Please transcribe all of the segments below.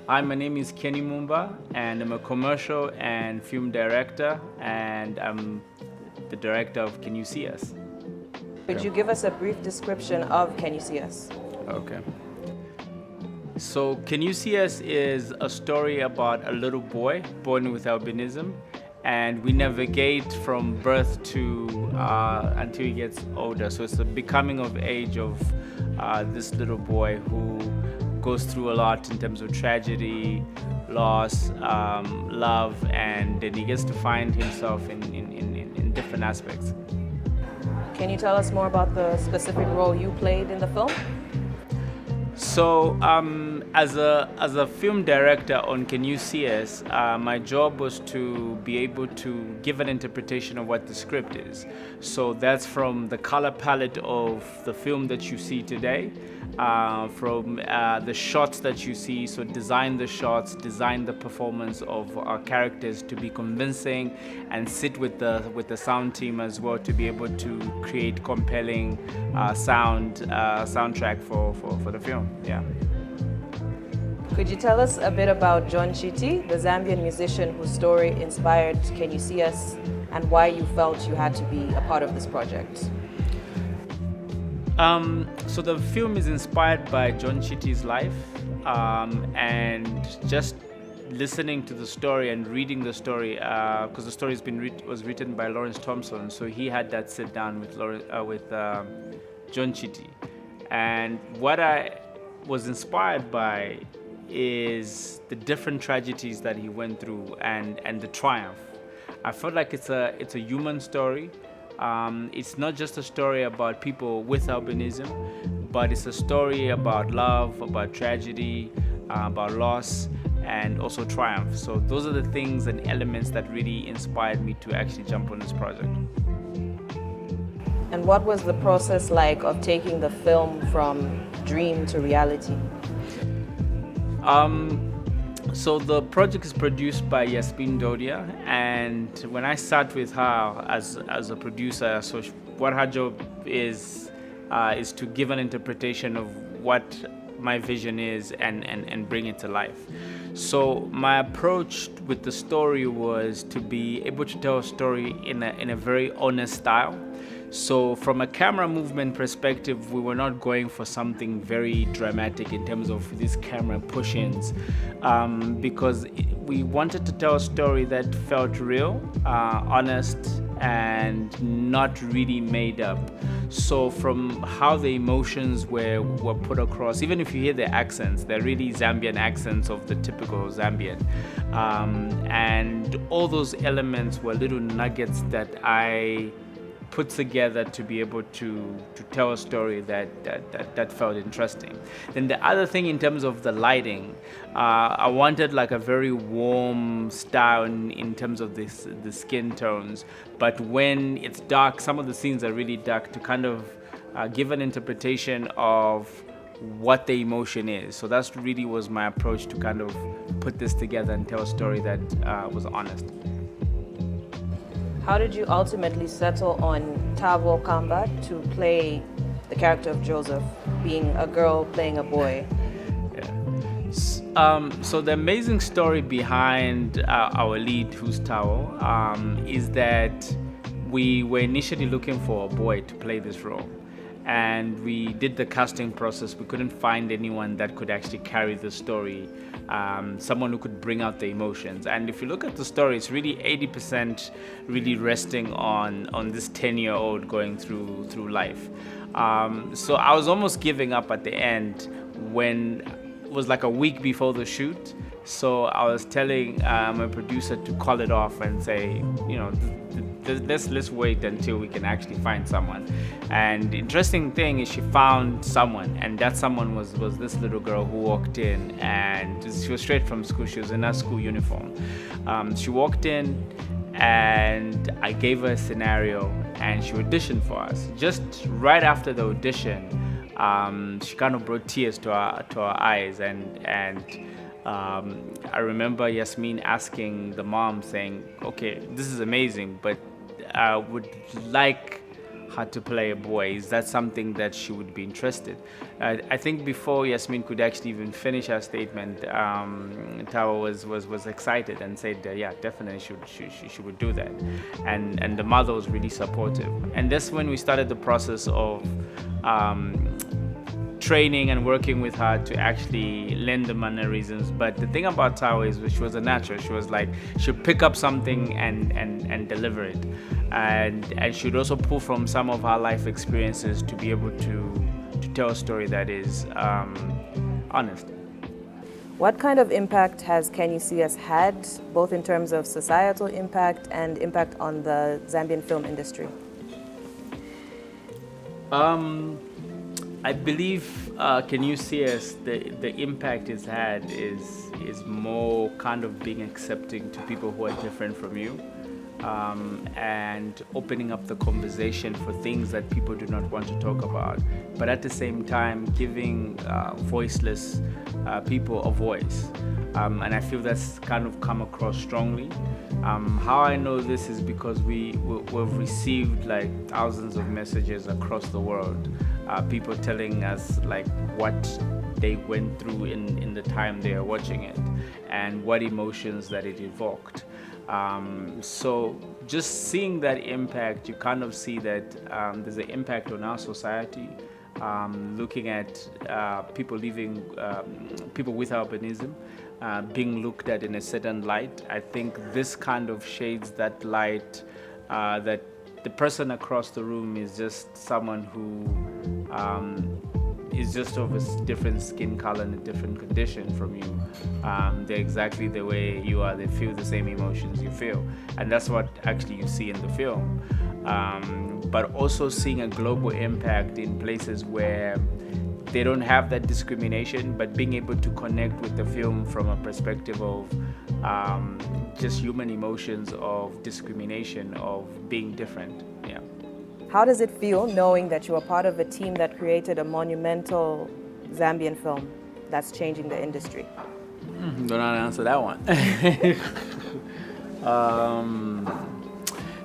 Hi, my name is Kenny Mumba, and I'm a commercial and film director, and I'm the director of Can You See Us? Could you give us a brief description of Can You See Us? Okay. So, Can You See Us is a story about a little boy born with albinism, and we navigate from birth to until he gets older. So, it's the becoming of age of this little boy who goes through a lot in terms of tragedy, loss, love, and then he gets to find himself in different aspects. Can you tell us more about the specific role you played in the film? So, as a film director on Can You See Us, my job was to be able to give an interpretation of what the script is. So that's from the color palette of the film that you see today, from the shots that you see. So design the shots, design the performance of our characters to be convincing, and sit with the sound team as well to be able to create compelling soundtrack for the film. Yeah. Could you tell us a bit about John Chiti, the Zambian musician whose story inspired Can You See Us, and why you felt you had to be a part of this project? So the film is inspired by John Chiti's life, and just listening to the story and reading the story, because the story was written by Lawrence Thompson, so he had that sit down with John Chiti, and what I was inspired by is the different tragedies that he went through and the triumph. I felt like it's a human story. It's not just a story about people with albinism, but it's a story about love, about tragedy, about loss, and also triumph. So those are the things and elements that really inspired me to actually jump on this project. And what was the process like of taking the film from dream to reality? So the project is produced by Yasmin Dodia, and when I sat with her as a producer, so what her job is to give an interpretation of what my vision is and bring it to life. So my approach with the story was to be able to tell a story in a very honest style. So from a camera movement perspective, we were not going for something very dramatic in terms of these camera push-ins, because we wanted to tell a story that felt real, honest, and not really made up. So from how the emotions were put across, even if you hear the accents, they're really Zambian accents of the typical Zambian. And all those elements were little nuggets that I put together to be able to tell a story that felt interesting. Then the other thing in terms of the lighting, I wanted like a very warm style in terms of the skin tones, but when it's dark, some of the scenes are really dark to kind of give an interpretation of what the emotion is. So that's really was my approach to kind of put this together and tell a story that was honest. How did you ultimately settle on Tavo Kamba to play the character of Joseph, being a girl playing a boy? So the amazing story behind our lead, who's Tao, is that we were initially looking for a boy to play this role. And we did the casting process. We couldn't find anyone that could actually carry the story, someone who could bring out the emotions. And if you look at the story, it's really 80% really resting on this 10-year-old going through life. So I was almost giving up at the end when it was like a week before the shoot. So I was telling my producer to call it off and say, let's wait until we can actually find someone. And the interesting thing is she found someone, and that someone was this little girl who walked in, and she was straight from school. She was in her school uniform. She walked in, and I gave her a scenario, and she auditioned for us. Just right after the audition, she kind of brought tears to our eyes, and I remember Yasmin asking the mom, saying, "Okay, this is amazing, but I would like how to play a boy. Is that something that she would be interested? I think before Yasmin could actually even finish her statement, Tawa was excited and said, yeah, definitely she would do that, and the mother was really supportive. And that's when we started the process of training and working with her to actually learn the mannerisms. But the thing about Tawa is she was a natural. She was like, she'd pick up something and deliver it. And she'd also pull from some of her life experiences to be able to tell a story that is honest. What kind of impact has Can You See Us had, both in terms of societal impact and impact on the Zambian film industry? I believe Can You See Us, the impact it's had is more kind of being accepting to people who are different from you, and opening up the conversation for things that people do not want to talk about, but at the same time giving voiceless people a voice. And I feel that's kind of come across strongly. How I know this is because we've received like thousands of messages across the world, people telling us like what they went through in the time they are watching it and what emotions that it evoked. So just seeing that impact, you kind of see that there's an impact on our society. Looking at people people with albinism being looked at in a certain light. I think this kind of shades that light, that the person across the room is just someone who is just of a different skin color and a different condition from you. They're exactly the way you are. They feel the same emotions you feel, and that's what actually you see in the film. But also seeing a global impact in places where they don't have that discrimination, but being able to connect with the film from a perspective of just human emotions of discrimination, of being different. Yeah. How does it feel knowing that you are part of a team that created a monumental Zambian film that's changing the industry? Don't know how to answer that one.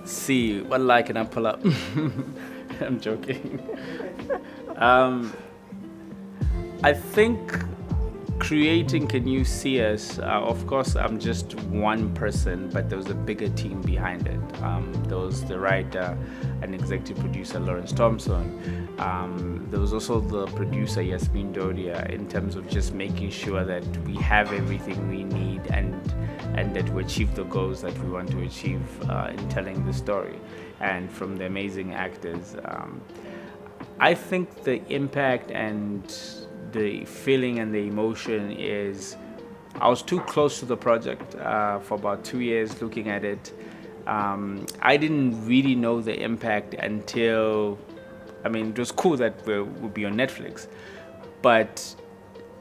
See, what lie can I pull up? I'm joking. I think creating Can You See Us, of course I'm just one person, but there was a bigger team behind it. There was the writer and executive producer Lawrence Thompson. There was also the producer Yasmin Dodia, in terms of just making sure that we have everything we need and that we achieve the goals that we want to achieve in telling the story. And from the amazing actors, I think the impact and the feeling and the emotion is, I was too close to the project for about 2 years looking at it. I didn't really know the impact until, it was cool that it would be on Netflix, but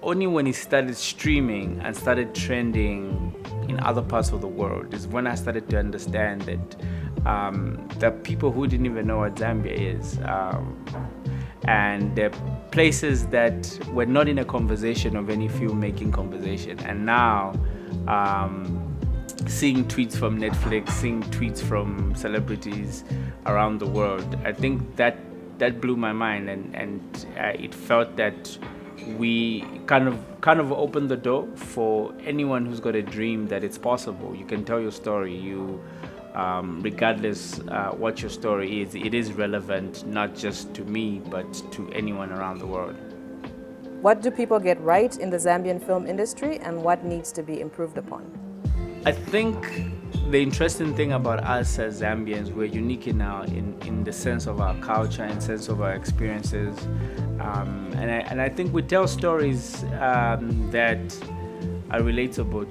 only when it started streaming and started trending in other parts of the world is when I started to understand that there are people who didn't even know what Zambia is. And there are places that were not in a conversation of any filmmaking conversation. And now, seeing tweets from Netflix, seeing tweets from celebrities around the world, I think that blew my mind, and it felt that we kind of opened the door for anyone who's got a dream that it's possible. You can tell your story. Regardless what your story is, it is relevant not just to me, but to anyone around the world. What do people get right in the Zambian film industry, and what needs to be improved upon? I think the interesting thing about us as Zambians, we're unique in the sense of our culture and sense of our experiences, and I think we tell stories that are relatable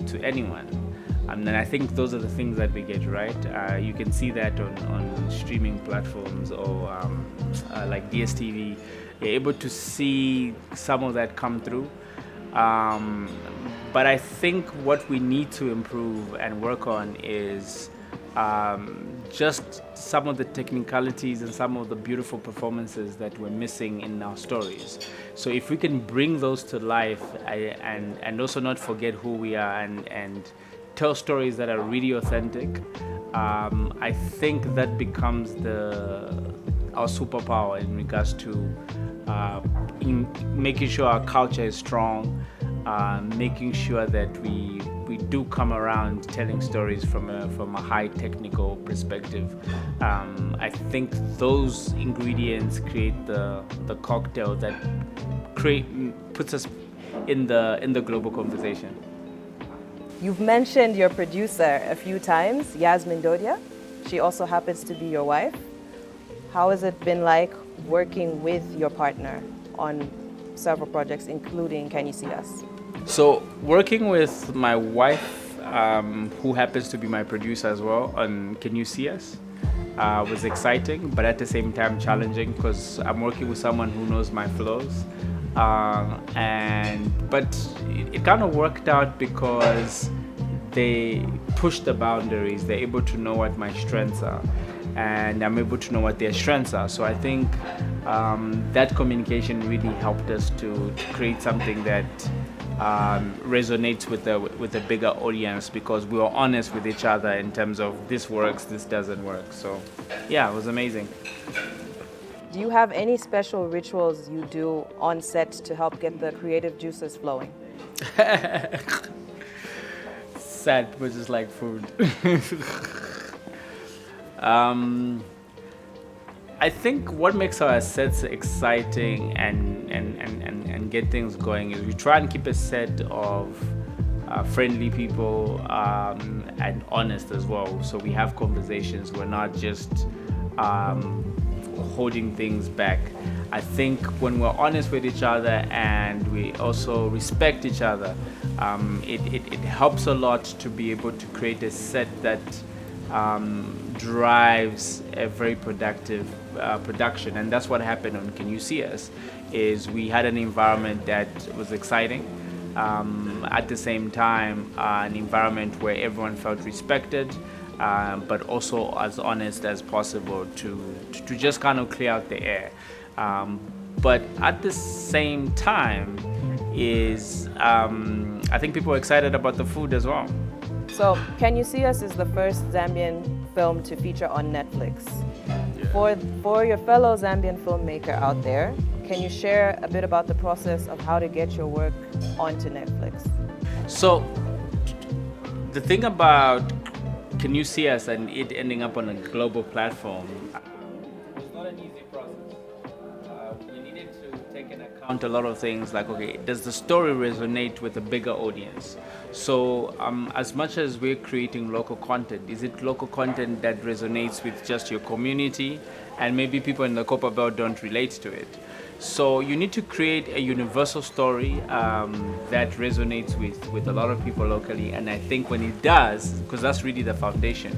to anyone. And I think those are the things that we get right. You can see that on streaming platforms or like DSTV. You're able to see some of that come through. But I think what we need to improve and work on is just some of the technicalities and some of the beautiful performances that we're missing in our stories. So if we can bring those to life and also not forget who we are and tell stories that are really authentic, I think that becomes our superpower in regards to in making sure our culture is strong, making sure that we do come around telling stories from a high technical perspective. I think those ingredients create the cocktail that puts us in the global conversation. You've mentioned your producer a few times, Yasmin Dodia. She also happens to be your wife. How has it been like working with your partner on several projects, including Can You See Us? So working with my wife, who happens to be my producer as well, on Can You See Us, was exciting, but at the same time challenging because I'm working with someone who knows my flows. But it kind of worked out because they push the boundaries. They're able to know what my strengths are, and I'm able to know what their strengths are. So I think that communication really helped us to create something that resonates with a bigger audience, because we were honest with each other in terms of this works, this doesn't work. So yeah, it was amazing. Do you have any special rituals you do on set to help get the creative juices flowing? Sad, but just like food. I think what makes our sets exciting and get things going is we try and keep a set of friendly people and honest as well. So we have conversations. We're not just holding things back. I think when we're honest with each other and we also respect each other, it helps a lot to be able to create a set that drives a very productive production. And that's what happened on Can You See Us, is we had an environment that was exciting, at the same time an environment where everyone felt respected, but also as honest as possible to just kind of clear out the air. But at the same time is I think people are excited about the food as well. So, Can You See Us is the first Zambian film to feature on Netflix. Yeah. For your fellow Zambian filmmaker out there, can you share a bit about the process of how to get your work onto Netflix? So, the thing about Can You See Us and it ending up on a global platform was not an easy process. We needed to take into account a lot of things like, okay, does the story resonate with a bigger audience? So as much as we're creating local content, is it local content that resonates with just your community and maybe people in the Copper Belt don't relate to it? So you need to create a universal story that resonates with a lot of people locally. And I think when it does, because that's really the foundation,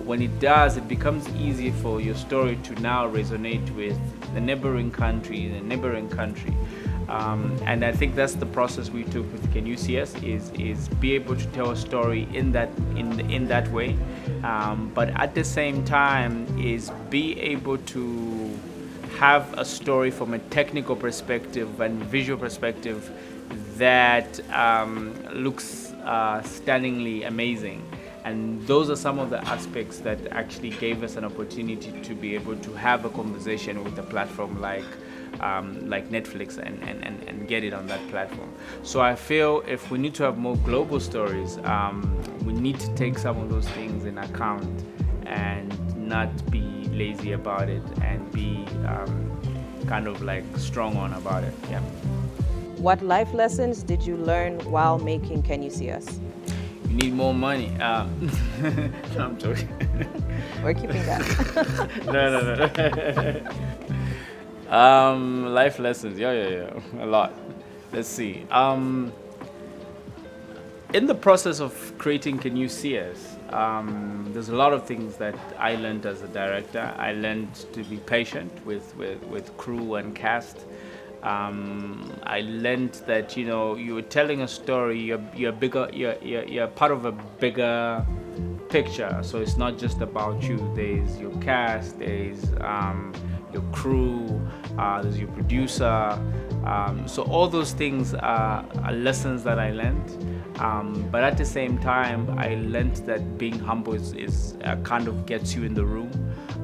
when it does, it becomes easy for your story to now resonate with the neighboring country, and I think that's the process we took with Can You See Us, is be able to tell a story in that way, but at the same time is be able to have a story from a technical perspective and visual perspective that looks stunningly amazing. And those are some of the aspects that actually gave us an opportunity to be able to have a conversation with a platform like Netflix and get it on that platform. So I feel if we need to have more global stories, we need to take some of those things in account and not be lazy about it and be kind of like strong on about it. Yeah. What life lessons did you learn while making Can You See Us? You need more money. No, I'm joking. We're keeping that. No. Life lessons. Yeah. A lot. Let's see. In the process of creating Can You See Us, there's a lot of things that I learned as a director. I learned to be patient with crew and cast. I learned that you're telling a story. You're part of a bigger picture. So it's not just about you. There's your cast. There's your crew. There's your producer. So all those things are lessons that I learned. But at the same time, I learned that being humble is kind of gets you in the room,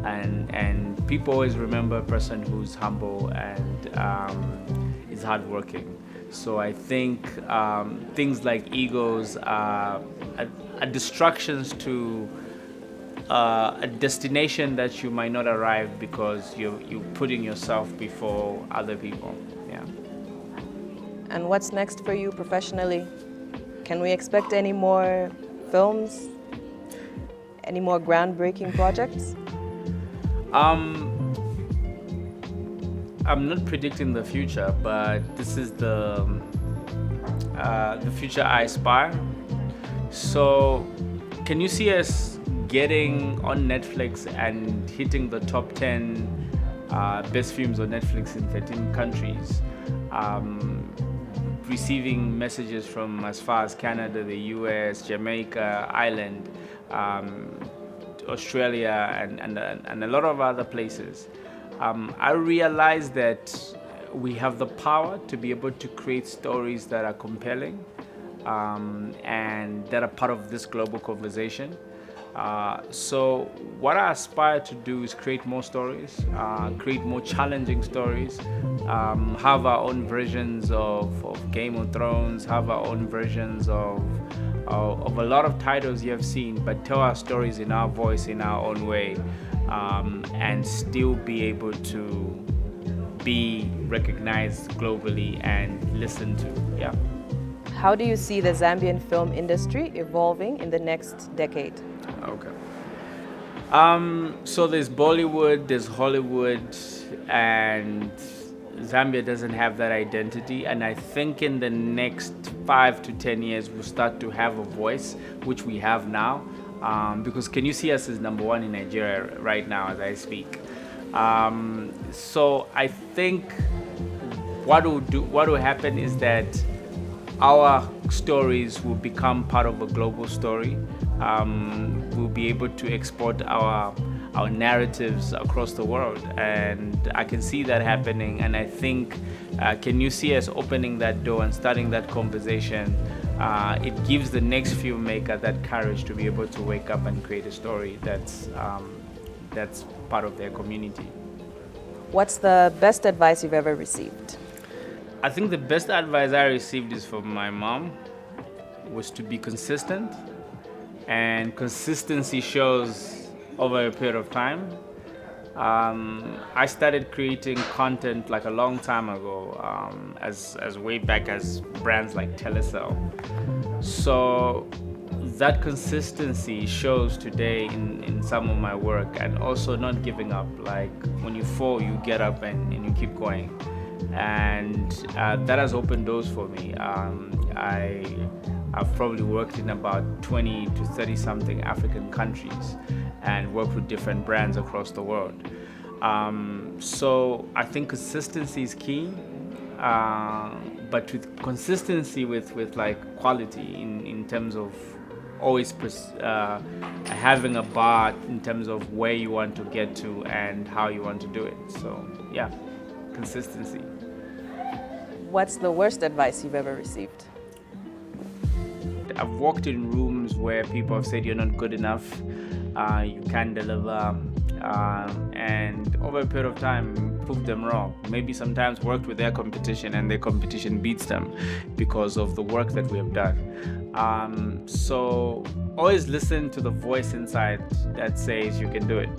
and people always remember a person who's humble and is hardworking. So I think things like egos are distractions to a destination that you might not arrive because you're putting yourself before other people. Yeah. And what's next for you professionally? Can we expect any more films? Any more groundbreaking projects? I'm not predicting the future, but this is the future I aspire. So, can you see us getting on Netflix and hitting the top 10 best films on Netflix in 13 countries? Receiving messages from as far as Canada, the US, Jamaica, Ireland, Australia, and a lot of other places. I realized that we have the power to be able to create stories that are compelling and that are part of this global conversation. So what I aspire to do is create more stories, create more challenging stories, have our own versions of Game of Thrones, have our own versions of a lot of titles you have seen, but tell our stories in our voice, in our own way, and still be able to be recognized globally and listened to. Yeah. How do you see the Zambian film industry evolving in the next decade? Okay. So there's Bollywood, there's Hollywood, and Zambia doesn't have that identity. And I think in the next 5 to 10 years, we'll start to have a voice, which we have now. Because can you see us as number one in Nigeria right now as I speak? So I think what will happen is that our stories will become part of a global story. We'll be able to export our narratives across the world, and I can see that happening. And I think, can you see us opening that door and starting that conversation? It gives the next filmmaker that courage to be able to wake up and create a story that's part of their community. What's the best advice you've ever received? I think the best advice I received is from my mom, was to be consistent, and consistency shows over a period of time. I started creating content like a long time ago, as way back as brands like Telecel. So that consistency shows today in some of my work, and also not giving up. Like when you fall, you get up and you keep going. And that has opened doors for me. I've probably worked in about 20 to 30 something African countries and worked with different brands across the world. So I think consistency is key, but with consistency with like quality in terms of always having a bar in terms of where you want to get to and how you want to do it. So yeah, consistency. What's the worst advice you've ever received? I've walked in rooms where people have said you're not good enough, you can't deliver, and over a period of time proved them wrong. Maybe sometimes worked with their competition and their competition beats them because of the work that we have done. So always listen to the voice inside that says you can do it.